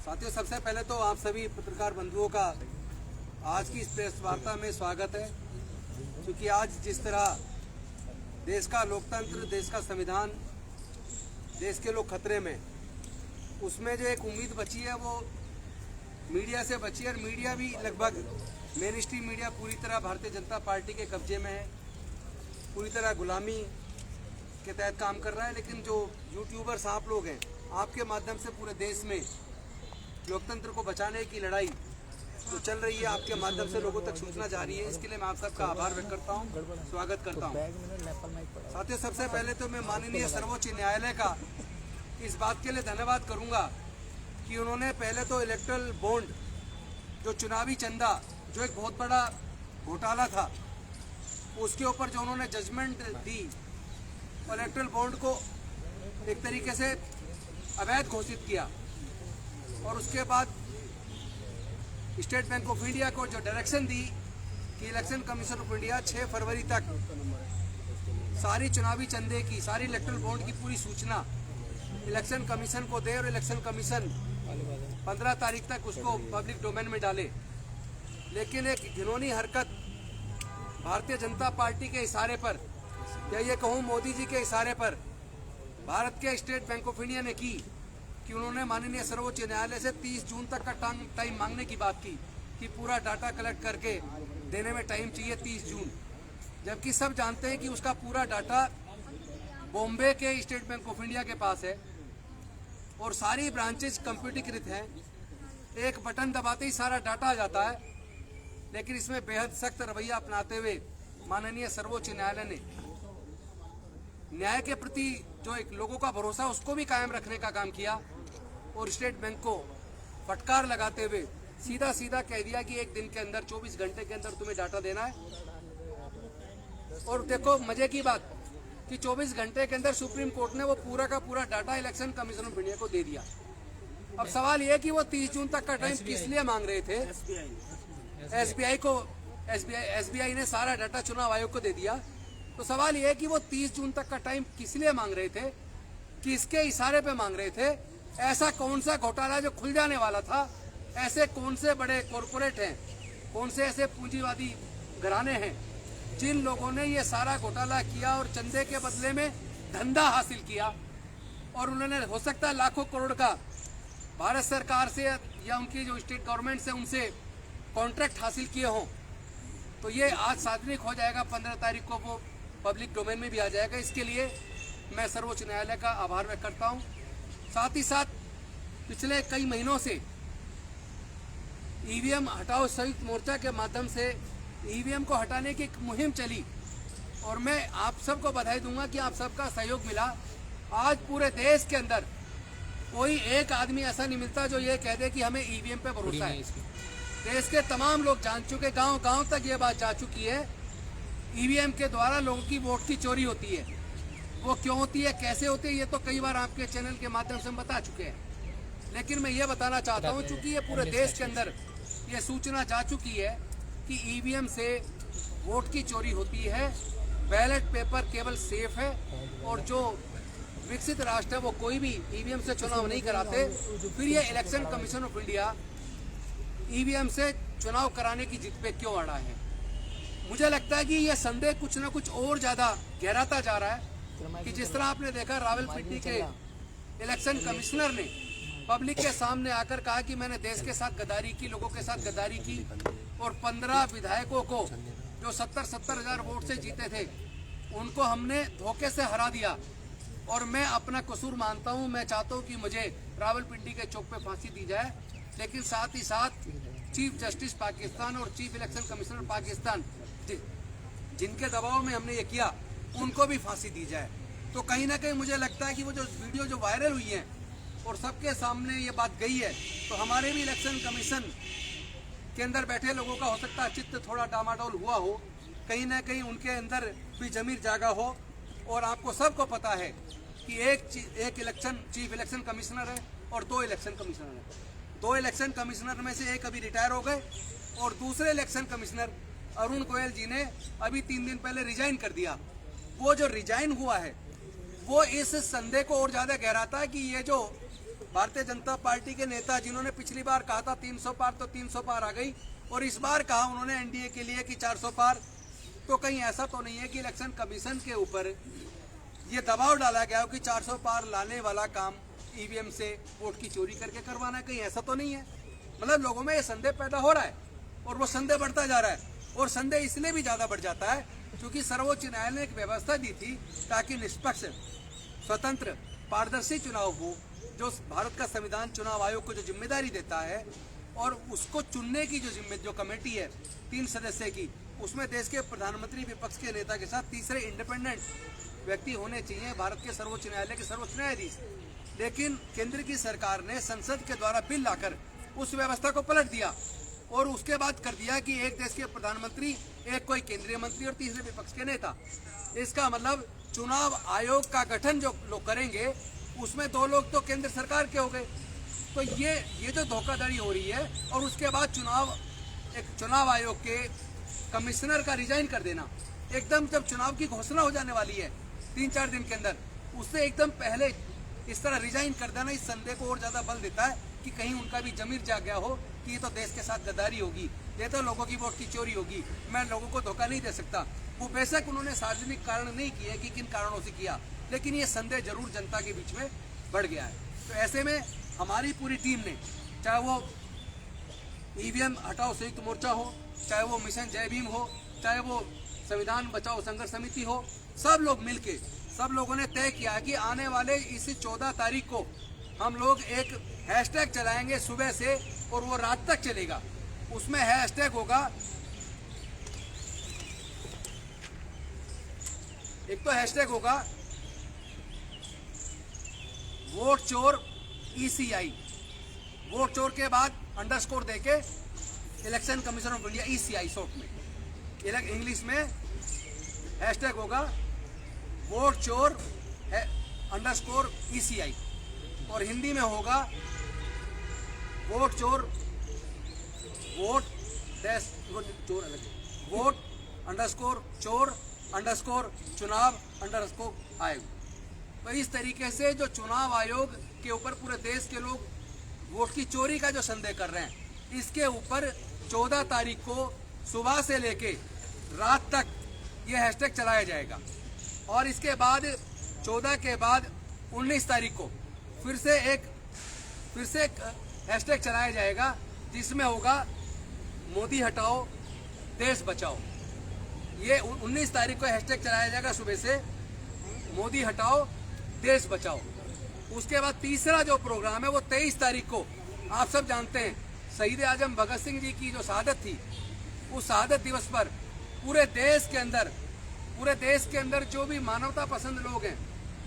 साथियों, सबसे पहले तो आप सभी पत्रकार बंधुओं का आज की इस प्रेस वार्ता में स्वागत है। क्योंकि आज जिस तरह देश का लोकतंत्र, देश का संविधान, देश के लोग खतरे में, उसमें जो एक उम्मीद बची है वो मीडिया से बची है। और मीडिया भी लगभग मेन स्ट्रीम मीडिया पूरी तरह भारतीय जनता पार्टी के कब्जे में है, पूरी तरह गुलामी के तहत काम कर रहा है। लेकिन जो यूट्यूबर्स आप लोग हैं, आपके माध्यम से पूरे देश में लोकतंत्र को बचाने की लड़ाई जो चल रही है, आपके माध्यम से लोगों तक सूचना जा रही है। इसके लिए मैं आप सबका आभार व्यक्त करता हूँ, स्वागत करता हूँ। साथियों, सबसे पहले तो मैं माननीय सर्वोच्च न्यायालय का इस बात के लिए धन्यवाद करूँगा कि उन्होंने पहले तो इलेक्टोरल बॉन्ड, जो चुनावी चंदा, जो एक बहुत बड़ा घोटाला था, उसके ऊपर जो उन्होंने जजमेंट दी, इलेक्टोरल बॉन्ड को एक तरीके से अवैध घोषित किया। और उसके बाद स्टेट बैंक ऑफ इंडिया को जो डायरेक्शन दी कि इलेक्शन कमीशन ऑफ इंडिया 6 फरवरी तक सारी चुनावी चंदे की, सारी इलेक्टोरल बॉन्ड की पूरी सूचना इलेक्शन कमीशन को दे और इलेक्शन कमीशन 15 तारीख तक उसको पब्लिक डोमेन में डाले। लेकिन एक घिनौनी हरकत भारतीय जनता पार्टी के इशारे पर, या ये कहूँ मोदी जी के इशारे पर, भारत के स्टेट बैंक ऑफ इंडिया ने की कि उन्होंने माननीय सर्वोच्च न्यायालय से 30 जून तक का टाइम मांगने की बात की कि पूरा डाटा कलेक्ट करके देने में टाइम चाहिए 30 जून। जबकि सब जानते हैं कि उसका पूरा डाटा बॉम्बे के स्टेट बैंक ऑफ इंडिया के पास है और सारी ब्रांचेज कंप्यूटरीकृत हैं। एक बटन दबाते ही सारा डाटा आ जाता है। लेकिन इसमें बेहद सख्त रवैया अपनाते हुए माननीय सर्वोच्च न्यायालय ने न्याय के प्रति जो एक लोगों का भरोसा, उसको भी कायम रखने का काम किया और स्टेट बैंक को फटकार लगाते हुए सीधा कह दिया कि एक दिन के अंदर, 24 घंटे के अंदर तुम्हें डाटा देना है। और देखो मजे की बात कि 24 घंटे के अंदर सुप्रीम कोर्ट ने वो पूरा का पूरा data election commission of India को दे दिया। अब सवाल ये कि वो 30 जून तक का टाइम किस लिए मांग रहे थे? एसबीआई ने सारा डाटा चुनाव आयोग को दे दिया। तो सवाल यह है कि वो 30 जून तक का टाइम किस लिए मांग रहे थे, किसके इशारे पे मांग रहे थे? ऐसा कौन सा घोटाला जो खुल जाने वाला था? ऐसे कौन से बड़े कॉरपोरेट हैं, कौन से ऐसे पूंजीवादी घराने हैं जिन लोगों ने ये सारा घोटाला किया और चंदे के बदले में धंधा हासिल किया? और उन्होंने हो सकता है लाखों करोड़ का भारत सरकार से या उनकी जो स्टेट गवर्नमेंट से उनसे कॉन्ट्रैक्ट हासिल किए हों। तो ये आज सार्वजनिक हो जाएगा, 15 तारीख को वो पब्लिक डोमेन में भी आ जाएगा। इसके लिए मैं सर्वोच्च न्यायालय का आभार व्यक्त करता हूँ। साथ ही साथ पिछले कई महीनों से ईवीएम हटाओ संयुक्त मोर्चा के माध्यम से ईवीएम को हटाने की एक मुहिम चली और मैं आप सबको बधाई दूंगा कि आप सबका सहयोग मिला। आज पूरे देश के अंदर कोई एक आदमी ऐसा नहीं मिलता जो ये कह दे कि हमें ईवीएम पे भरोसा है। देश के तमाम लोग जान चुके, गांव तक ये बात जा चुकी है, ईवीएम के द्वारा लोगों की वोट की चोरी होती है। वो क्यों होती है, कैसे होती है, ये तो कई बार आपके चैनल के माध्यम से हम बता चुके हैं। लेकिन मैं ये बताना चाहता हूँ, चूंकि ये पूरे देश के अंदर ये सूचना जा चुकी है कि ईवीएम से वोट की चोरी होती है, बैलेट पेपर केवल सेफ है और जो विकसित राष्ट्र है वो कोई भी ईवीएम से चुनाव नहीं कराते। फिर ये election commission of India EVM से चुनाव कराने की जिद पे क्यों अड़ा है? मुझे लगता है कि यह संदेह कुछ न कुछ और ज्यादा गहराता जा रहा है कि जिस तरह आपने देखा रावलपिंडी के इलेक्शन कमिश्नर ने पब्लिक के सामने आकर कहा कि मैंने देश के साथ गद्दारी की, लोगों के साथ गद्दारी की और 15 विधायकों को जो 70 हजार वोट से जीते थे उनको हमने धोखे से हरा दिया और मैं अपना कसूर मानता हूं। मैं चाहता हूं कि मुझे रावलपिंडी के चौक पे फांसी दी जाए, लेकिन साथ ही साथ चीफ जस्टिस पाकिस्तान और चीफ इलेक्शन कमिश्नर पाकिस्तान जिनके दबाव में हमने ये किया, उनको भी फांसी दी जाए। तो कहीं ना कहीं मुझे लगता है कि वो जो वीडियो जो वायरल हुई है और सबके सामने ये बात गई है, तो हमारे भी इलेक्शन कमीशन के अंदर बैठे लोगों का हो सकता है चित्त थोड़ा डामाडोल हुआ हो, कहीं ना कहीं उनके अंदर भी जमीर जागा हो। और आपको सबको पता है कि एक इलेक्शन चीफ इलेक्शन कमिश्नर है और 2 इलेक्शन कमिश्नर है। 2 इलेक्शन कमिश्नर में से एक अभी रिटायर हो गए और दूसरे इलेक्शन कमिश्नर अरुण गोयल जी ने अभी 3 दिन पहले रिजाइन कर दिया। वो जो रिजाइन हुआ है वो इस संदेह को और ज्यादा गहराता है कि ये जो भारतीय जनता पार्टी के नेता जिन्होंने पिछली बार कहा था 300 पार, तो 300 पार आ गई, और इस बार कहा उन्होंने एनडीए के लिए कि 400 पार। तो कहीं ऐसा तो नहीं है कि इलेक्शन कमीशन के ऊपर ये दबाव डाला गया हो कि 400 पार लाने वाला काम ईवीएम से वोट की चोरी करके करवाना है? कहीं ऐसा तो नहीं है। मतलब लोगों में ये संदेह पैदा हो रहा है और वो संदेह बढ़ता जा रहा है, और संदेह इसलिए भी ज्यादा बढ़ जाता है क्योंकि सर्वोच्च न्यायालय ने एक व्यवस्था दी थी ताकि निष्पक्ष, स्वतंत्र, पारदर्शी चुनाव हो, जो भारत का संविधान चुनाव आयोग को जो जिम्मेदारी देता है, और उसको चुनने की जो कमेटी है 3 सदस्य की, उसमें देश के प्रधानमंत्री, विपक्ष के नेता के साथ तीसरे इंडिपेंडेंट व्यक्ति होने चाहिए, भारत के सर्वोच्च न्यायालय के सर्वोच्च न्यायाधीश। लेकिन केंद्र की सरकार ने संसद के द्वारा बिल लाकर उस व्यवस्था को पलट दिया और उसके बाद कर दिया कि एक देश के प्रधानमंत्री, एक कोई केंद्रीय मंत्री और तीसरे विपक्ष के नेता। इसका मतलब चुनाव आयोग का गठन जो लोग करेंगे उसमें 2 लोग तो केंद्र सरकार के हो गए। तो ये जो धोखाधड़ी हो रही है, और उसके बाद चुनाव आयोग के कमिश्नर का रिजाइन कर देना एकदम, जब चुनाव की घोषणा हो जाने वाली है 3-4 दिन के अंदर, उससे एकदम पहले इस तरह रिजाइन कर देना इस संदेह को और ज्यादा बल देता है कि कहीं उनका भी जमीर जाग गया हो कि ये तो देश के साथ गद्दारी होगी, ये तो लोगों की वोट की चोरी होगी, मैं लोगों को धोखा नहीं दे सकता। वो बेशक उन्होंने सार्वजनिक कारण नहीं किए कि किन कारणों से किया, लेकिन ये संदेह जरूर जनता के बीच में बढ़ गया है। तो ऐसे में हमारी पूरी टीम ने, चाहे वो ईवीएम हटाओ संयुक्त मोर्चा हो, चाहे वो मिशन जय भीम हो, चाहे वो संविधान बचाओ संघर्ष समिति हो, सब लोगों ने तय किया कि आने वाले इस 14 तारीख को हम लोग एक हैशटैग चलाएंगे सुबह से, और वो रात तक चलेगा। उसमें हैशटैग होगा, एक तो हैशटैग होगा वोट चोर ECI, वोट चोर के बाद अंडरस्कोर देके election commission of India, ECI short में, इंग्लिश में हैशटैग होगा वोट चोर अंडरस्कोर ECI, और हिंदी में होगा वोट चोर, वोट अंडरस्कोर चुनाव अंडरस्कोर आयोग। तो इस तरीके से जो चुनाव आयोग के ऊपर पूरे देश के लोग वोट की चोरी का जो संदेह कर रहे हैं, इसके ऊपर 14 तारीख को सुबह से लेके रात तक ये हैशटैग चलाया जाएगा, और इसके बाद 14 के बाद 19 तारीख को फिर से एक हैशटैग चलाया जाएगा जिसमें होगा मोदी हटाओ देश बचाओ। ये 19 तारीख को हैशटैग चलाया जाएगा सुबह से, मोदी हटाओ देश बचाओ। उसके बाद तीसरा जो प्रोग्राम है वो 23 तारीख को, आप सब जानते हैं शहीद आजम भगत सिंह जी की जो शहादत थी, उस शहादत दिवस पर पूरे देश के अंदर जो भी मानवता पसंद लोग हैं,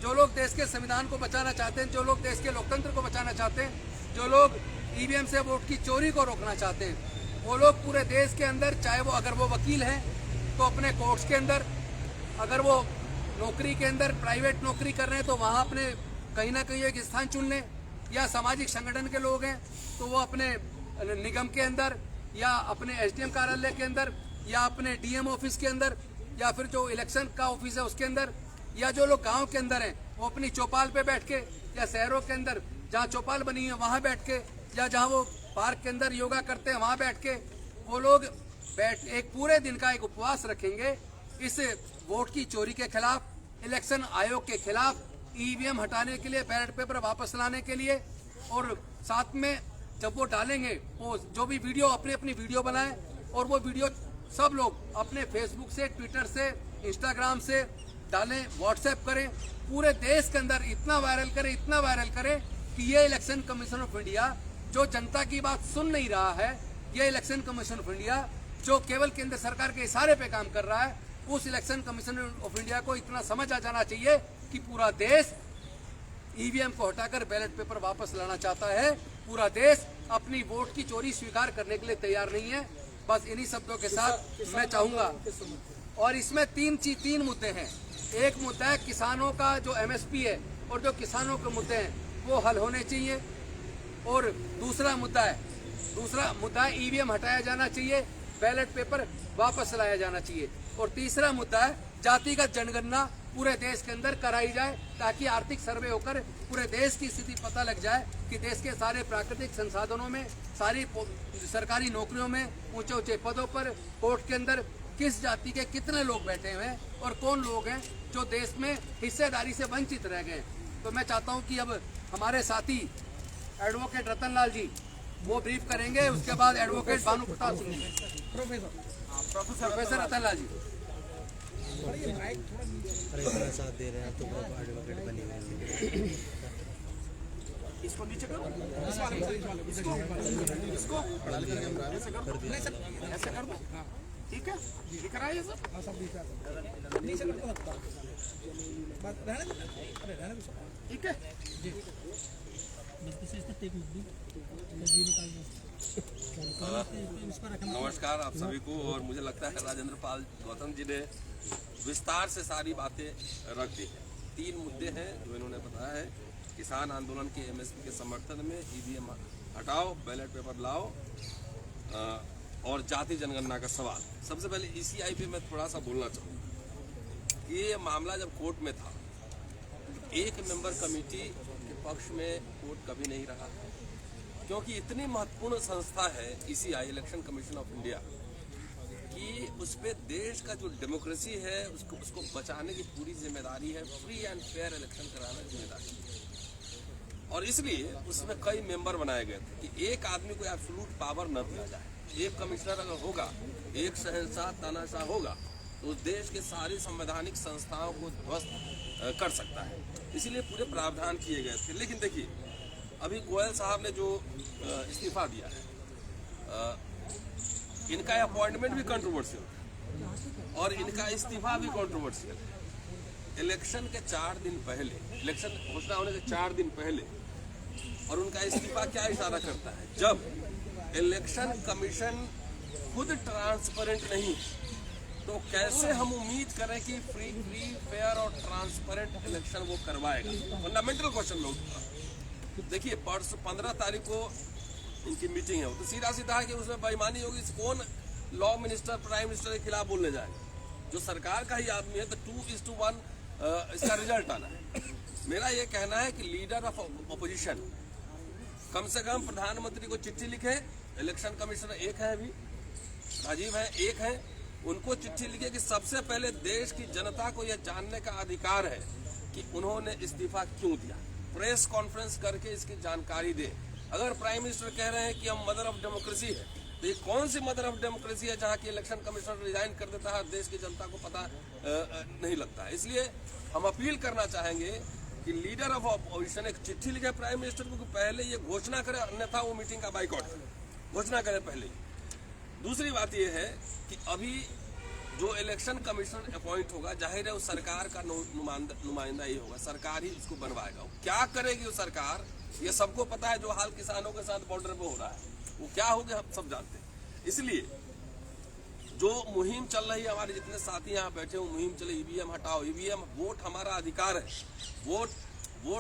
जो लोग देश के संविधान को बचाना चाहते हैं, जो लोग देश के लोकतंत्र को बचाना चाहते हैं, जो लोग ईवीएम से वोट की चोरी को रोकना चाहते हैं, वो लोग पूरे देश के अंदर, चाहे वो अगर वो वकील हैं तो अपने कोर्ट्स के अंदर, अगर वो नौकरी के अंदर प्राइवेट नौकरी कर रहे हैं तो वहाँ अपने कहीं ना कहीं एक स्थान चुन लें, या सामाजिक संगठन के लोग हैं तो वो अपने निगम के अंदर, या अपने SDM कार्यालय के अंदर, या अपने DM ऑफिस के अंदर, या फिर जो इलेक्शन का ऑफिस है उसके अंदर, या जो लोग गांव के अंदर हैं वो अपनी चौपाल पे बैठ के, या शहरों के अंदर जहाँ चौपाल बनी है वहाँ बैठ के, या जहाँ वो पार्क के अंदर योगा करते हैं वहाँ बैठ के, वो लोग एक पूरे दिन का एक उपवास रखेंगे इस वोट की चोरी के खिलाफ, इलेक्शन आयोग के खिलाफ, EVM हटाने के लिए, बैलेट पेपर वापस लाने के लिए। और साथ में जब वो डालेंगे, वो जो भी वीडियो अपनी वीडियो बनाएं, और वो वीडियो सब लोग अपने फेसबुक से, ट्विटर से, इंस्टाग्राम से डालें, व्हाट्सएप करें, पूरे देश के अंदर इतना वायरल करें कि ये इलेक्शन कमीशन ऑफ इंडिया जो जनता की बात सुन नहीं रहा है, ये इलेक्शन कमीशन ऑफ इंडिया जो केवल केंद्र सरकार के इशारे पे काम कर रहा है, उस इलेक्शन कमीशन ऑफ इंडिया को इतना समझ आ जाना चाहिए कि पूरा देश EVM को हटाकर बैलेट पेपर वापस लाना चाहता है, पूरा देश अपनी वोट की चोरी स्वीकार करने के लिए तैयार नहीं है। बस इन्हीं शब्दों के साथ मैं चाहूंगा, और इसमें तीन मुद्दे हैं। एक मुद्दा है किसानों का जो MSP है और जो किसानों के मुद्दे हैं वो हल होने चाहिए, और दूसरा मुद्दा है EVM हटाया जाना चाहिए, बैलेट पेपर वापस लाया जाना चाहिए, और तीसरा मुद्दा है जातिगत जनगणना पूरे देश के अंदर कराई जाए ताकि आर्थिक सर्वे होकर पूरे देश की स्थिति पता लग जाए कि देश के सारे प्राकृतिक संसाधनों में, सारी सरकारी नौकरियों में, ऊंचे ऊंचे पदों पर, कोर्ट के अंदर किस जाति के कितने लोग बैठे हुए हैं और कौन लोग हैं जो देश में हिस्सेदारी से वंचित रह गए। तो मैं चाहता हूं कि अब हमारे साथी एडवोकेट रतन लाल जी वो ब्रीफ करेंगे, उसके बाद एडवोकेट भानु प्रताप सिंह जी, प्रोफेसर रतन लाल जी साथ दे रहे हैं तो एडवोकेट बने हुए हैं। इसको नीचे करो, इसको ऐसे कर दो, ठीक है, दिख रहा है ये सब, ठीक है। नमस्कार आप सभी को। और मुझे लगता है राजेंद्र पाल गौतम जी ने विस्तार से सारी बातें रख दी हैं। 3 मुद्दे हैं जो इन्होंने बताया है। किसान आंदोलन के एमएसपी के समर्थन में ईवीएम हटाओ, बैलेट पेपर लाओ, और जाति जनगणना का सवाल। सबसे पहले ईसीआई पे मैं थोड़ा सा बोलना चाहूँगा। ये मामला जब कोर्ट में था, एक मेंबर कमेटी के पक्ष में कोर्ट कभी नहीं रहा, क्योंकि इतनी महत्वपूर्ण संस्था है ECI, election commission of India, कि उस पर देश का जो डेमोक्रेसी है उसको बचाने की पूरी जिम्मेदारी है। फ्री एंड फेयर इलेक्शन कराना जिम्मेदारी है। और इसलिए उसमें कई मेंबर बनाए गए थे कि एक आदमी को एब्सोल्यूट पावर न दिया जाए। एक कमिश्नर अगर होगा, एक शहंशाह तानाशाह होगा, तो उस देश के सारी संवैधानिक संस्थाओं को ध्वस्त कर सकता है। इसीलिए पूरे प्रावधान किए गए थे। लेकिन देखिए, अभी गोयल साहब ने जो इस्तीफा दिया है, इनका अपॉइंटमेंट भी कंट्रोवर्शियल है और इनका इस्तीफा भी कंट्रोवर्शियल है। इलेक्शन के 4 दिन पहले, इलेक्शन घोषणा होने के 4 दिन पहले, और उनका इस्तीफा क्या इशारा करता है? जब इलेक्शन कमीशन खुद ट्रांसपेरेंट नहीं, तो कैसे हम उम्मीद करें कि फ्री फेयर और ट्रांसपेरेंट इलेक्शन वो करवाएगा? फंडामेंटल क्वेश्चन में उठता। देखिए, परसों 15 तारीख को इनकी मीटिंग है, तो सीधा सीधा है कि उसमें बेईमानी होगी। कौन लॉ मिनिस्टर, प्राइम मिनिस्टर के खिलाफ बोलने जाएगा? जो सरकार का ही आदमी है, तो 2:1 इसका रिजल्ट आना है। मेरा ये कहना है कि लीडर ऑफ अपोजिशन कम से कम प्रधानमंत्री को चिट्ठी लिखे। इलेक्शन कमिश्नर एक है, अभी राजीव है, एक है, उनको चिट्ठी लिखे कि सबसे पहले देश की जनता को यह जानने का अधिकार है कि उन्होंने इस्तीफा क्यों दिया। प्रेस कॉन्फ्रेंस करके इसकी जानकारी दे। अगर प्राइम मिनिस्टर कह रहे हैं कि हम मदर ऑफ डेमोक्रेसी है, तो ये कौन सी मदर ऑफ डेमोक्रेसी है जहां की इलेक्शन कमिश्नर रिजाइन कर देता है, देश की जनता को पता नहीं लगता है। इसलिए हम अपील करना चाहेंगे कि लीडर ऑफ अपोजिशन एक चिट्ठी लिखे प्राइम मिनिस्टर को, पहले ये घोषणा करे, अन्यथा वो मीटिंग का बाइकआउट घोषणा करे पहले। दूसरी बात यह है कि अभी जो इलेक्शन कमिश्नर अपॉइंट होगा, जाहिर है उस सरकार का नुमाइंदा ही होगा, सरकार ही उसको बनवाएगा। क्या करेगी वो सरकार, ये सबको पता है। जो हाल किसानों के साथ बॉर्डर पे हो रहा है, वो क्या हो गया हम सब जानते हैं। इसलिए जो मुहिम चल रही है, हमारे जितने साथी यहाँ बैठे हुए, मुहिम चले ईवीएम हटाओ, ईवीएम, वोट हमारा अधिकार है। वोट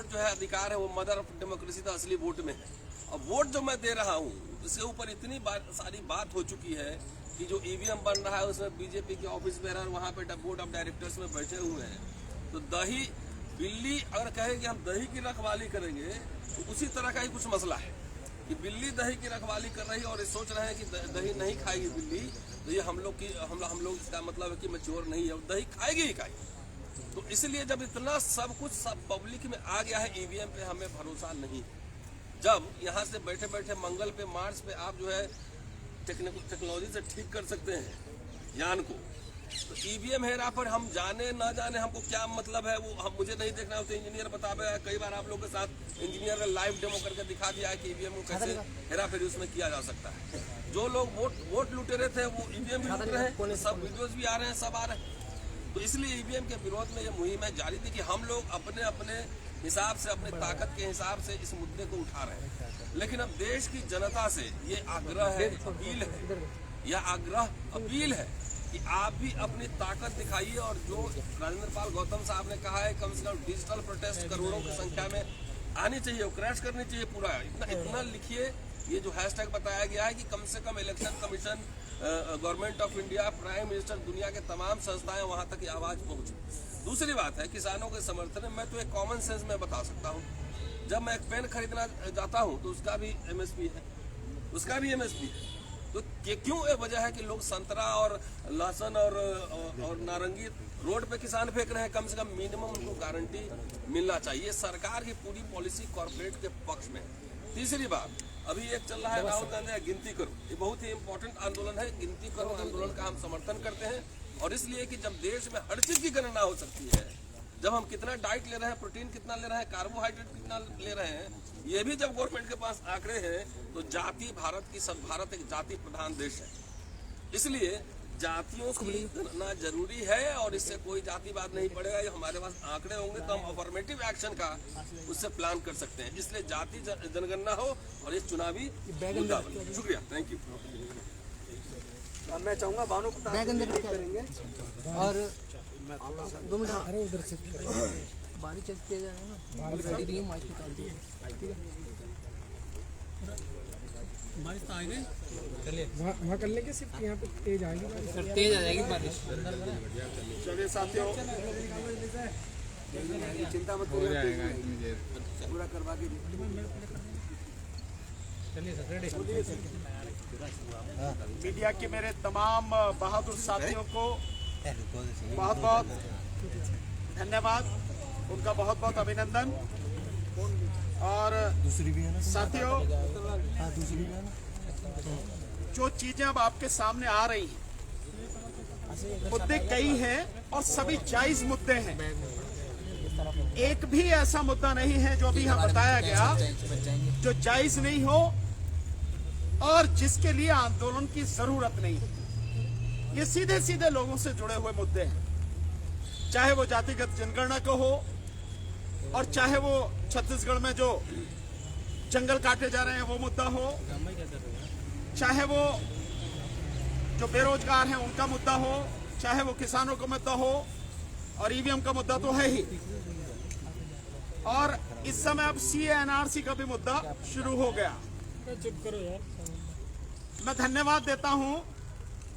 जो है अधिकार है, वो मदर ऑफ डेमोक्रेसी तो असली वोट में है। और वोट जो मैं दे रहा हूँ, इसके ऊपर इतनी सारी बात हो चुकी है कि जो ईवीएम बन रहा है उसमें बीजेपी के ऑफिस बेरर वहाँ पे बोर्ड ऑफ डायरेक्टर्स में बैठे हुए हैं। तो दही बिल्ली अगर कहे कि हम दही की रखवाली करेंगे, तो उसी तरह का ही कुछ मसला है कि बिल्ली दही की रखवाली कर रही है और ये सोच रहे हैं कि दही नहीं खाएगी बिल्ली, तो ये हम लोग इसका मतलब है कि मैच्योर नहीं है, दही खाएगी ही खाएगी। तो इसलिए जब इतना सब कुछ सब पब्लिक में आ गया है, ईवीएम पे हमें भरोसा नहीं। जब यहाँ से बैठे बैठे मंगल पे, मार्स पे आप जो है टेक्नोलॉजी से ठीक कर सकते हैं यान को, तो ईवीएम हेरा पर हम जाने ना जाने हमको क्या मतलब है, वो हम मुझे नहीं देखना, तो इंजीनियर बतावे। कई बार आप लोगों के साथ इंजीनियर ने लाइव डेमो करके दिखा दिया है कि ईवीएम को कैसे हेरा फेरी उसमें किया जा सकता है। जो लोग वोट लूटे रहे थे, वो ईवीएम भी लूट रहे हैं, सब वीडियोज भी आ रहे हैं, सब आ रहे हैं। तो इसलिए ईवीएम के विरोध में ये मुहिम है जारी थी कि हम लोग अपने अपने हिसाब से, अपने ताकत के हिसाब से इस मुद्दे को उठा रहे हैं। लेकिन अब देश की जनता से ये आग्रह है, अपील है, यह आग्रह अपील है कि आप भी अपनी ताकत दिखाइए। और जो राजेंद्र पाल गौतम साहब ने कहा है, कम से कम डिजिटल प्रोटेस्ट करोड़ों की संख्या में आनी चाहिए, वो क्रैश करनी चाहिए पूरा। इतना लिखिए। ये जो हैशटैग बताया गया है कि कम से कम election commission, government of India, prime minister, दुनिया के तमाम संस्थाएं वहां तक आवाज पहुंचे। दूसरी बात है किसानों के समर्थन में, मैं तो एक कॉमन सेंस में बता सकता हूँ जब मैं एक पेन खरीदना जाता हूँ तो उसका भी एमएसपी है, उसका भी एमएसपी है। तो क्यों ये वजह है कि लोग संतरा और लहसुन और नारंगी रोड पे किसान फेंक रहे हैं? कम से कम मिनिमम उनको गारंटी मिलना चाहिए। सरकार की पूरी पॉलिसी कॉर्पोरेट के पक्ष में। तीसरी बात, अभी एक चल रहा है राहुल गांधी गिनती करो, ये बहुत ही इंपॉर्टेंट आंदोलन है। गिनती करो आंदोलन का हम समर्थन करते हैं, और इसलिए कि जब देश में हर चीज की गणना हो सकती है, जब हम कितना डाइट ले रहे हैं, प्रोटीन कितना ले रहे हैं, कार्बोहाइड्रेट कितना ले रहे हैं, ये भी जब गवर्नमेंट के पास आंकड़े हैं, तो जाति भारत एक जाति प्रधान देश है। इसलिए जातियों की गणना जरूरी है, और इससे कोई जातिवाद नहीं पड़ेगा। ये हमारे पास आंकड़े होंगे तो हम अफर्मेटिव एक्शन का उससे प्लान कर सकते हैं। इसलिए जाति जनगणना हो और ये चुनावी मुद्दा बने। शुक्रिया, थैंक यू। अब मैं चाहूंगा भानु प्रताप करेंगे और 2 मिनट अरे उधर से बारी चलते जाए ना, रेडी रही माइक निकाल दिए, ठीक है। बारिश तो आ गई, चलिए वहाँ कर लेंगे, सिर्फ यहाँ पे तेज आएगी बारिश, तेज आ जाएगी बारिश। चलिए साथियों, चिंता मत करिए, पूरा करवा के मीडिया के मेरे तमाम बहादुर साथियों को बहुत बहुत धन्यवाद, उनका बहुत बहुत अभिनंदन। और दूसरी भी है ना साथियों, हाँ दूसरी भी है ना। जो चीजें अब आपके सामने आ रही हैं, मुद्दे कई हैं और सभी जायज मुद्दे हैं। एक भी ऐसा मुद्दा नहीं है जो अभी यहाँ बताया गया जो जायज नहीं हो और जिसके लिए आंदोलन की जरूरत नहीं है। ये सीधे सीधे लोगों से जुड़े हुए मुद्दे हैं, चाहे वो जातिगत जनगणना को हो, और चाहे वो छत्तीसगढ़ में जो जंगल काटे जा रहे हैं वो मुद्दा हो, चाहे वो जो बेरोजगार हैं उनका मुद्दा हो, चाहे वो किसानों का मुद्दा हो, और ईवीएम का मुद्दा तो है ही। और इस समय अब CA/NRC का भी मुद्दा शुरू हो गया। मैं धन्यवाद देता हूं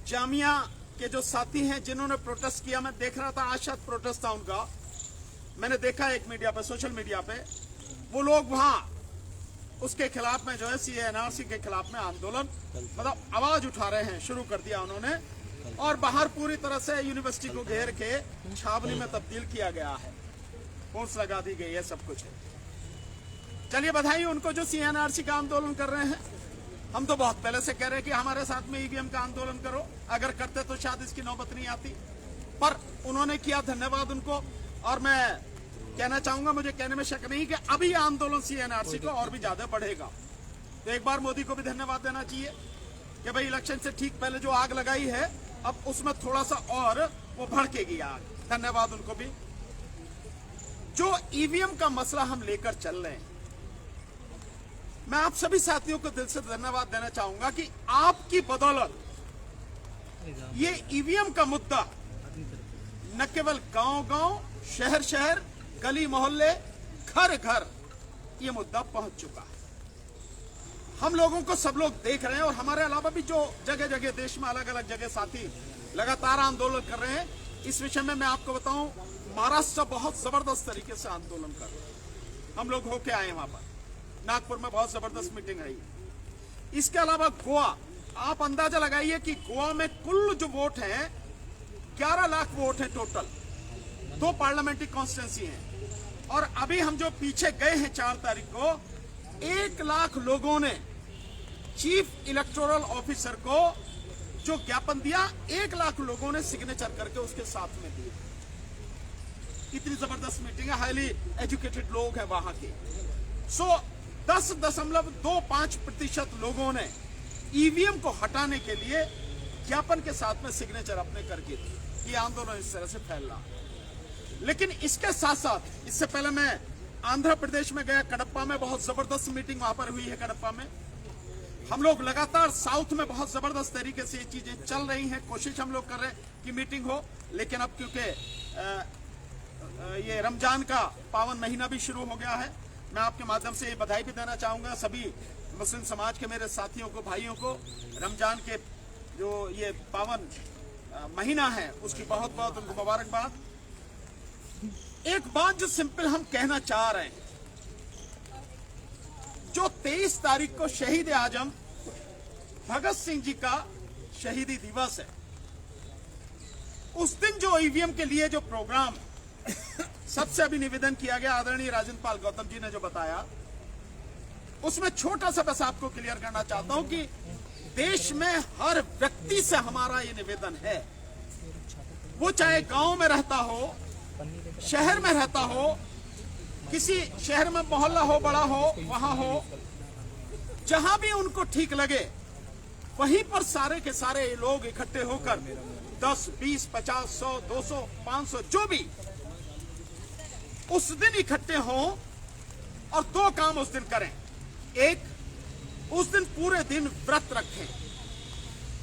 जामिया के जो साथी हैं जिन्होंने प्रोटेस्ट किया। मैं देख रहा था, आज शायद प्रोटेस्ट था उनका, मैंने देखा एक मीडिया पे, सोशल मीडिया पे, वो लोग वहां उसके खिलाफ में जो है CA/NRC के खिलाफ में आंदोलन मतलब आवाज उठा रहे हैं, शुरू कर दिया उन्होंने। और बाहर पूरी तरह से यूनिवर्सिटी को घेर के छावनी में तब्दील किया गया है, पुलिस लगा दी गई है, सब कुछ है। चलिए बधाई उनको जो CA/NRC का आंदोलन कर रहे हैं। हम तो बहुत पहले से कह रहे हैं कि हमारे साथ में ईवीएम का आंदोलन करो, अगर करते तो शायद इसकी नौबत नहीं आती, पर उन्होंने किया, धन्यवाद उनको। और मैं कहना चाहूंगा, मुझे कहने में शक नहीं कि अभी आंदोलन CA/NRC को और भी ज्यादा बढ़ेगा। तो एक बार मोदी को भी धन्यवाद देना चाहिए कि भाई इलेक्शन से ठीक पहले जो आग लगाई है, अब उसमें थोड़ा सा और वो भड़केगी आग, धन्यवाद उनको भी। जो ईवीएम का मसला हम लेकर चल रहे हैं, मैं आप सभी साथियों को दिल से धन्यवाद देना चाहूंगा कि आपकी बदौलत ये ईवीएम का मुद्दा न केवल गांव-गांव, शहर-शहर, गली मोहल्ले, घर-घर ये मुद्दा पहुंच चुका है। हम लोगों को सब लोग देख रहे हैं, और हमारे अलावा भी जो जगह जगह देश में अलग अलग जगह साथी लगातार आंदोलन कर रहे हैं। इस विषय में मैं आपको बताऊं, महाराष्ट्र बहुत जबरदस्त तरीके से आंदोलन कर रहे हैं। हम लोग होके आए वहां पर, नागपुर में बहुत जबरदस्त मीटिंग रही। इसके अलावा गोवा, आप अंदाजा लगाइए कि गोवा में कुल जो वोट हैं 11 लाख वोट हैं टोटल, 2 पार्लियामेंट्री कॉन्स्टिट्यूंसी हैं। और अभी हम जो पीछे गए हैं 4 तारीख को, 1 लाख लोगों ने चीफ इलेक्टोरल ऑफिसर को जो ज्ञापन दिया, 1 लाख लोगों ने सिग्नेचर करके उसके साथ में दिए। इतनी जबरदस्त मीटिंग है, हाईली एजुकेटेड लोग हैं वहां के। 10.25% लोगों ने ईवीएम को हटाने के लिए ज्ञापन के साथ में सिग्नेचर अपने करके दिए। ये आंदोलन इस तरह से फैल रहा। लेकिन इसके साथ साथ, इससे पहले मैं आंध्र प्रदेश में गया, कडप्पा में बहुत जबरदस्त मीटिंग वहां पर हुई है। कडप्पा में हम लोग लगातार साउथ में बहुत जबरदस्त तरीके से ये चीजें चल रही हैं, कोशिश हम लोग कर रहे हैं कि मीटिंग हो। लेकिन अब क्योंकि ये रमजान का पावन महीना भी शुरू हो गया है, मैं आपके माध्यम से ये बधाई भी देना चाहूंगा सभी मुस्लिम समाज के मेरे साथियों को, भाइयों को। रमजान के जो ये पावन महीना है उसकी बहुत बहुत उनको मुबारकबाद। एक बात जो सिंपल हम कहना चाह रहे हैं जो 23 तारीख को शहीद आजम भगत सिंह जी का शहीदी दिवस है, उस दिन जो ईवीएम के लिए जो प्रोग्राम सबसे अभी निवेदन किया गया, आदरणीय राजेंद्र पाल गौतम जी ने जो बताया, उसमें छोटा सा बस आपको क्लियर करना चाहता हूं कि देश में हर व्यक्ति से हमारा ये निवेदन है, वो चाहे गांव में रहता हो, शहर में रहता हो, किसी शहर में मोहल्ला हो, बड़ा हो, वहां हो, जहां भी उनको ठीक लगे वहीं पर सारे के सारे लोग इकट्ठे होकर 10, 20, 50, 100, 200, 500 जो भी उस दिन इकट्ठे हों और दो काम उस दिन करें। एक, उस दिन पूरे दिन व्रत रखें,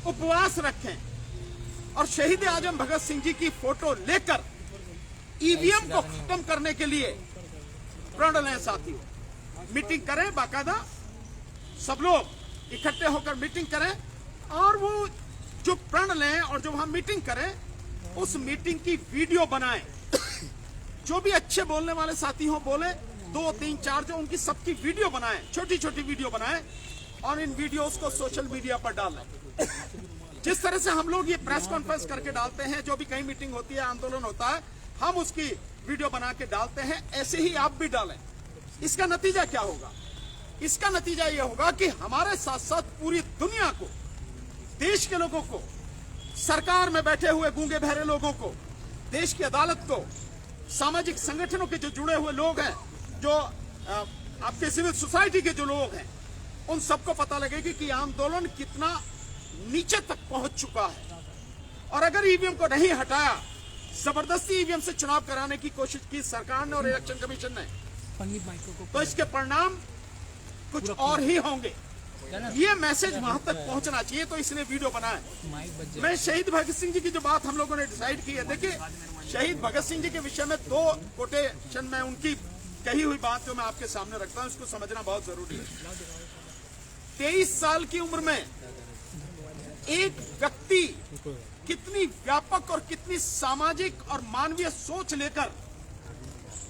उपवास रखें और शहीद आजम भगत सिंह जी की फोटो लेकर ईवीएम को खत्म करने के लिए प्रण लें। साथियों, मीटिंग करें, बाकायदा सब लोग इकट्ठे होकर मीटिंग करें और वो जो प्रण लें और जो वहां मीटिंग करें, उस मीटिंग की वीडियो बनाएं। जो भी अच्छे बोलने वाले साथी हो बोले, 2, 3, 4 जो उनकी सबकी वीडियो बनाएं, छोटी छोटी वीडियो बनाएं और इन वीडियोस को सोशल मीडिया पर डालें। जिस तरह से हम लोग ये प्रेस कॉन्फ्रेंस करके डालते हैं, जो भी कहीं मीटिंग होती है, आंदोलन होता है, हम उसकी वीडियो बना के डालते हैं, ऐसे ही आप भी डालें। इसका नतीजा क्या होगा? इसका नतीजा यह होगा कि हमारे साथ साथ पूरी दुनिया को, देश के लोगों को, सरकार में बैठे हुए गूंगे बहरे लोगों को, देश की अदालत को, सामाजिक संगठनों के जो जुड़े हुए लोग हैं, जो आपके सिविल सोसाइटी के जो लोग हैं, उन सबको पता लगेगा कि आंदोलन कितना नीचे तक पहुंच चुका है। और अगर ईवीएम को नहीं हटाया, जबरदस्ती ईवीएम से चुनाव कराने की कोशिश की सरकार ने और इलेक्शन कमीशन ने, तो इसके परिणाम कुछ और ही होंगे। ये मैसेज वहां तक पहुंचना चाहिए, तो इसलिए वीडियो बनाए। मैं शहीद भगत सिंह जी की जो बात हम लोगों ने डिसाइड की है, देखिए शहीद भगत सिंह जी के विषय में 2 कोटेशन में उनकी कही हुई बात जो मैं आपके सामने रखता हूं, इसको समझना बहुत जरूरी है। 23 साल की उम्र में एक व्यक्ति कितनी व्यापक और कितनी सामाजिक और मानवीय सोच लेकर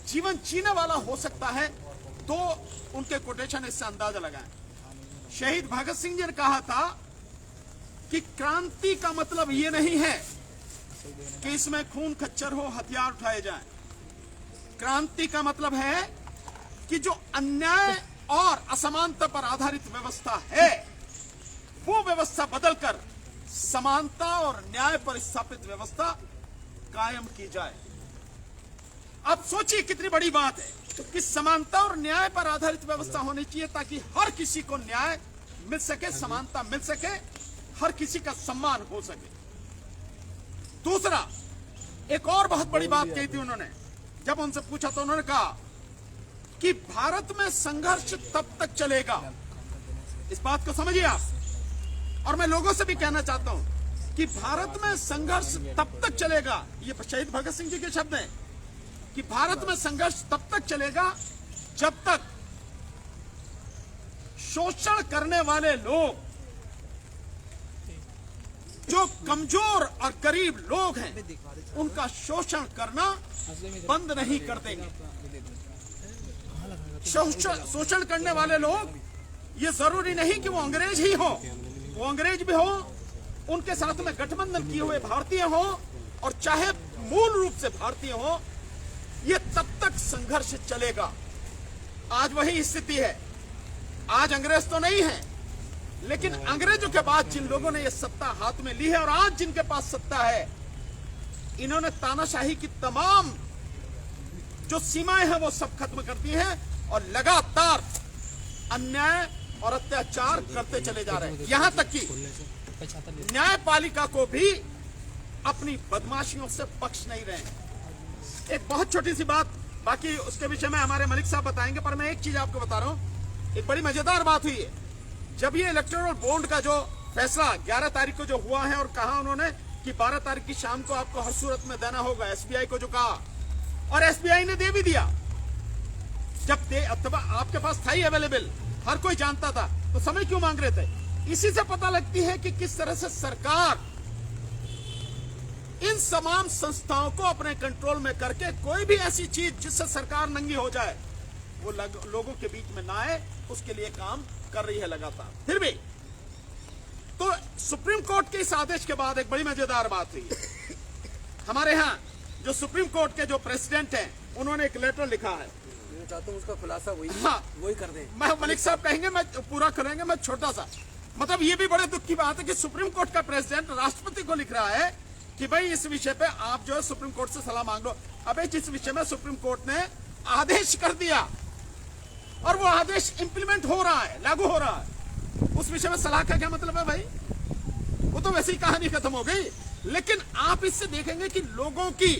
जीवन जीने वाला हो सकता है, 2 उनके कोटेशन इससे अंदाजा लगाएं। शहीद भगत सिंह जी ने कहा था कि क्रांति का मतलब ये नहीं है कि इसमें खून खच्चर हो, हथियार उठाए जाएं। क्रांति का मतलब है कि जो अन्याय और असमानता पर आधारित व्यवस्था है, वो व्यवस्था बदलकर समानता और न्याय पर स्थापित व्यवस्था कायम की जाए। आप सोचिए कितनी बड़ी बात है कि समानता और न्याय पर आधारित व्यवस्था होनी चाहिए, ताकि हर किसी को न्याय मिल सके, समानता मिल सके, हर किसी का सम्मान हो सके। दूसरा, एक और बहुत बड़ी बात कही थी उन्होंने, जब उनसे पूछा तो उन्होंने कहा कि भारत में संघर्ष तब तक चलेगा, इस बात को समझिए आप, और मैं लोगों से भी कहना चाहता हूं कि भारत में संघर्ष तब तक चलेगा, ये शहीद भगत सिंह जी के शब्द हैं, कि भारत में संघर्ष तब तक चलेगा जब तक शोषण करने वाले लोग, जो कमजोर और गरीब लोग हैं, उनका शोषण करना बंद नहीं कर देंगे। शोषण करने वाले लोग, ये जरूरी नहीं कि वो अंग्रेज ही हो, वो अंग्रेज भी हो, उनके साथ में गठबंधन किए हुए भारतीय हो, और चाहे मूल रूप से भारतीय हो, ये तब तक संघर्ष चलेगा। आज वही स्थिति है। आज अंग्रेज तो नहीं है, लेकिन अंग्रेजों के बाद जिन लोगों ने ये सत्ता हाथ में ली है और आज जिनके पास सत्ता है, इन्होंने तानाशाही की तमाम जो सीमाएं हैं वो सब खत्म कर दी हैं और लगातार अन्याय और अत्याचार करते चले जा रहे हैं। यहां तक कि न्यायपालिका को भी अपनी बदमाशियों से बख्श नहीं रहे हैं। एक बहुत छोटी सी बात, बाकी उसके विषय में हमारे मलिक साहब बताएंगे, पर मैं एक चीज आपको बता रहा हूं। एक बड़ी मजेदार बात हुई है, जब ये इलेक्टोरल बॉन्ड का जो फैसला 11 तारीख को जो हुआ है, और कहा उन्होंने कि 12 तारीख की शाम को आपको हर सूरत में देना होगा, एसबीआई को जो कहा, और एसबीआई ने दे भी दिया। जब आपके पास था ही अवेलेबल, हर कोई जानता था, तो समय क्यों मांग रहे थे? इसी से पता लगती है कि किस तरह से सरकार इन तमाम संस्थाओं को अपने कंट्रोल में करके कोई भी ऐसी चीज जिससे सरकार नंगी हो जाए, वो लोगों के बीच में ना आए उसके लिए काम कर रही है लगातार। फिर भी तो सुप्रीम कोर्ट के इस आदेश के बाद एक बड़ी मजेदार बात हुई। हमारे यहाँ जो सुप्रीम कोर्ट के जो प्रेसिडेंट हैं, उन्होंने एक लेटर लिखा है। मैं चाहता हूँ उसका खुलासा वही कर दें। मैं मलिक साहब कहेंगे, मैं पूरा करेंगे, मैं छोटा सा, मतलब ये भी बड़े दुख की बात है कि सुप्रीम कोर्ट का प्रेसिडेंट राष्ट्रपति को लिख रहा है कि भाई इस विषय पे आप जो है सुप्रीम कोर्ट से सलाह मांग लो। अबे जिस विषय में सुप्रीम कोर्ट ने आदेश कर दिया और वो आदेश इंप्लीमेंट हो रहा है, लागू हो रहा है, उस विषय में सलाह का क्या मतलब है भाई? वो तो वैसे ही कहानी खत्म हो गई। लेकिन आप इससे देखेंगे कि लोगों की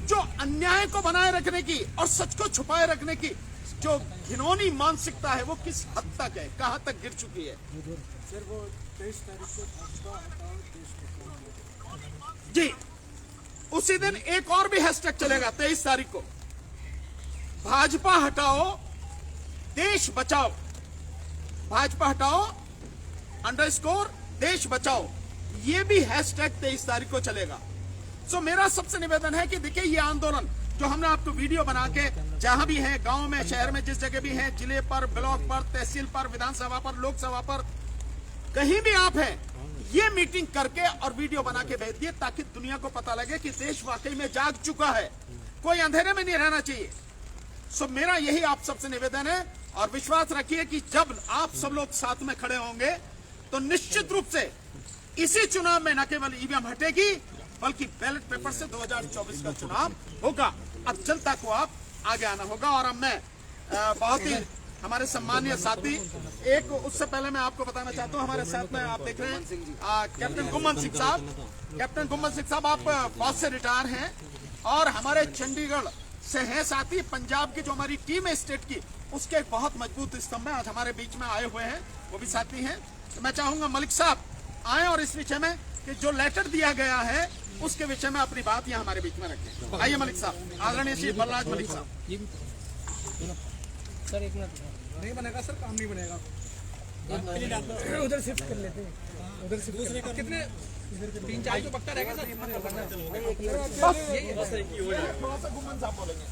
जो अन्याय को बनाए रखने की और सच को छुपाए रखने की जो घिनौनी मानसिकता है वो किस हद तक है, कहां तक गिर चुकी है। जी, उसी दिन एक और भी हैशटैग चलेगा 23 तारीख को, भाजपा हटाओ देश बचाओ, भाजपा हटाओ _ देश बचाओ, ये भी हैशटैग 23 तारीख को चलेगा। सो मेरा सबसे निवेदन है कि देखिए ये आंदोलन जो हमने आपको वीडियो बना के जहां भी है, गांव में, शहर में, जिस जगह भी है, जिले पर, ब्लॉक पर, तहसील पर, विधानसभा पर, लोकसभा पर, कहीं भी आप हैं, ये मीटिंग करके और वीडियो बना के भेज दिए ताकि दुनिया को पता लगे कि देश वाकई में जाग चुका है, कोई अंधेरे में नहीं रहना चाहिए। सो मेरा यही आप सबसे निवेदन है और विश्वास रखिए कि जब आप सब लोग साथ में खड़े होंगे तो निश्चित रूप से इसी चुनाव में न केवल ईवीएम हटेगी बल्कि बैलेट पेपर से 2024 का चुनाव होगा। अब जनता को आप आगे आना होगा। और अब मैं बहुत ही हमारे सम्मानीय साथी, एक उससे पहले मैं आपको बताना चाहता हूं, हमारे साथ में आप देख रहे हैं कैप्टन गुम्मन सिंह साहब। कैप्टन गुम्मन सिंह साहब आप फौज से रिटायर हैं और हमारे चंडीगढ़ से हैं साथी। पंजाब की जो हमारी टीम है स्टेट की, उसके एक बहुत मजबूत स्तंभ है, आज हमारे बीच में आए हुए हैं, वो भी साथी हैं। तो मैं चाहूंगा मलिक साहब आए और इस विषय में कि जो लेटर दिया गया है उसके विषय में अपनी बात यहाँ हमारे बीच में रखें। आइए मलिक साहब, आदरणीय श्री बलराज मलिक साहब। सर एक मिनट नहीं बनेगा सर, काम नहीं बनेगा। उधर शिफ्ट कर लेते हैं, उधर शिफ्ट दूसरे का कितने 3-4 तो पक्का रहेगा सर। थोड़ा सा गुम्मन साहब बोलेंगे।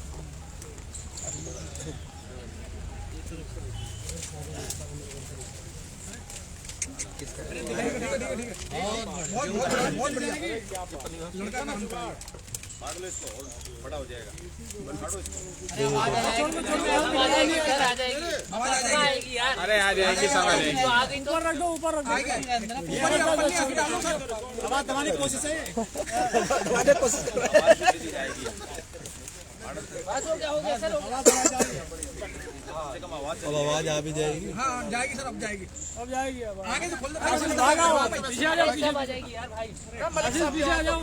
बड़ा हो जाएगा। अरे आ जाएगी, सब आ जाएगी। ऊपर रख दो, ऊपर रख दो, आवाज दबाने की कोशिश है। अब आवाज आ भी जाएगी। हाँ जाएगी सर, अब जाएगी, अब जाएगी। अब आगे से खोल दो। पीछे आ जाओ, पीछे आ जाएगी यार भाई। पीछे आ जाओ,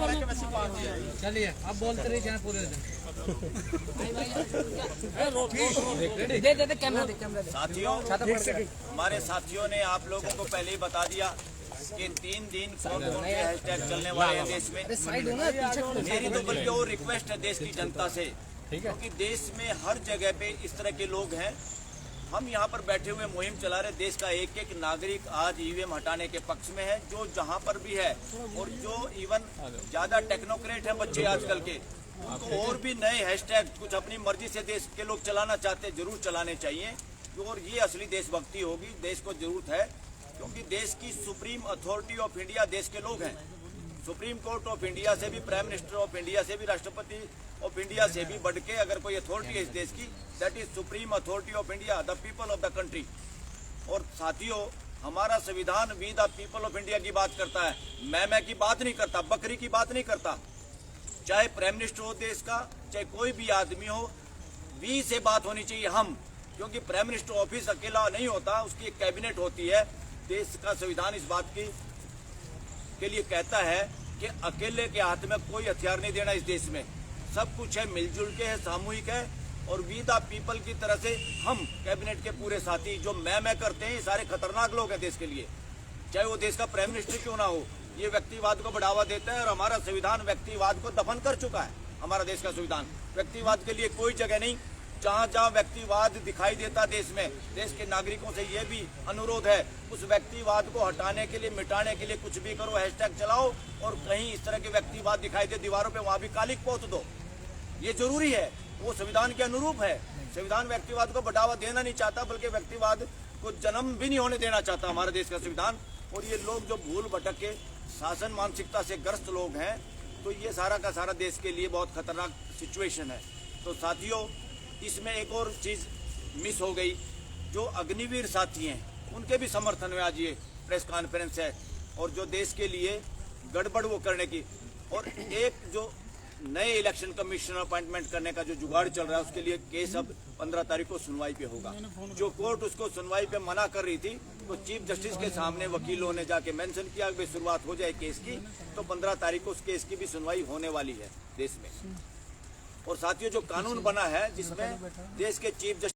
चलिए अब बोलते रहिए जहाँ पूरे दे दे कैमरा, दे कैमरा दे। साथियों, हमारे साथियों ने आप लोगों को पहले ही बता दिया कि 3 दिन कौन कौन से हैशटैग चलने वाले हैं देश में। साइड हो ना, पीछे मेरी तो बल्कि और रिक्वेस्ट है देश की जनता से, क्योंकि देश में हर जगह पे इस तरह के लोग हैं। हम यहाँ पर बैठे हुए मुहिम चला रहे, देश का एक एक नागरिक आज ईवीएम हटाने के पक्ष में है, जो जहाँ पर भी है। और जो इवन ज्यादा टेक्नोक्रेट है बच्चे आजकल के, उनको और भी नए हैशटैग कुछ अपनी मर्जी से देश के लोग चलाना चाहते हैं, जरूर चलाने चाहिए। और ये असली देशभक्ति होगी, देश को जरूरत है, क्योंकि देश की सुप्रीम अथॉरिटी ऑफ इंडिया देश के लोग हैं। सुप्रीम कोर्ट ऑफ इंडिया से भी, प्राइम मिनिस्टर ऑफ इंडिया से भी, राष्ट्रपति ऑफ इंडिया से भी बढ़ के अगर कोई अथॉरिटी है इस देश की, that is supreme authority of India, the people of the country. और साथियों, हमारा संविधान we the people of India की बात करता है, मैं की बात नहीं करता, बकरी की बात नहीं करता। चाहे प्राइम मिनिस्टर हो देश का, चाहे कोई भी आदमी हो, वी से बात होनी चाहिए हम, क्योंकि प्राइम मिनिस्टर ऑफिस अकेला नहीं होता, उसकी एक कैबिनेट होती है। देश का संविधान इस बात की के लिए कहता है कि अकेले के हाथ में कोई हथियार नहीं देना इस देश में, सब कुछ है मिलजुल के है, सामूहिक है। और वी द पीपल की तरह से हम कैबिनेट के पूरे साथी जो मैं करते हैं, ये सारे खतरनाक लोग हैं देश के लिए, चाहे वो देश का प्राइम मिनिस्टर क्यों ना हो। ये व्यक्तिवाद को बढ़ावा देता है और हमारा संविधान व्यक्तिवाद को दफन कर चुका है। हमारा देश का संविधान व्यक्तिवाद के लिए कोई जगह नहीं। जहाँ जहाँ व्यक्तिवाद दिखाई देता देश में, देश के नागरिकों से ये भी अनुरोध है, उस व्यक्तिवाद को हटाने के लिए, मिटाने के लिए कुछ भी करो, हैशटैग चलाओ। और कहीं इस तरह के व्यक्तिवाद दिखाई दे दीवारों पे, वहाँ भी कालिक पोत दो। ये जरूरी है वो संविधान के अनुरूप है। संविधान व्यक्तिवाद को बढ़ावा देना नहीं चाहता, बल्कि व्यक्तिवाद को जन्म भी नहीं होने देना चाहता हमारे देश का संविधान। और ये लोग जो भूल भटक के शासन मानसिकता से ग्रस्त लोग हैं, तो ये सारा का सारा देश के लिए बहुत खतरनाक सिचुएशन है। तो साथियों, इसमें एक और चीज़ मिस हो गई, जो अग्निवीर साथी हैं उनके भी समर्थन में आज ये प्रेस कॉन्फ्रेंस है, और जो देश के लिए गड़बड़ वो करने की, और एक जो नए इलेक्शन कमीशन अपॉइंटमेंट करने का जो जुगाड़ चल रहा है, उसके लिए केस अब 15 तारीख को सुनवाई पे होगा। जो कोर्ट उसको सुनवाई पे मना कर रही थी, तो चीफ जस्टिस के सामने वकीलों ने जाके मेंशन किया कि शुरुआत हो जाए केस की, तो 15 तारीख को उस केस की भी सुनवाई होने वाली है देश में। और साथियों, जो कानून बना है जिसमें देश के चीफ जस्टिस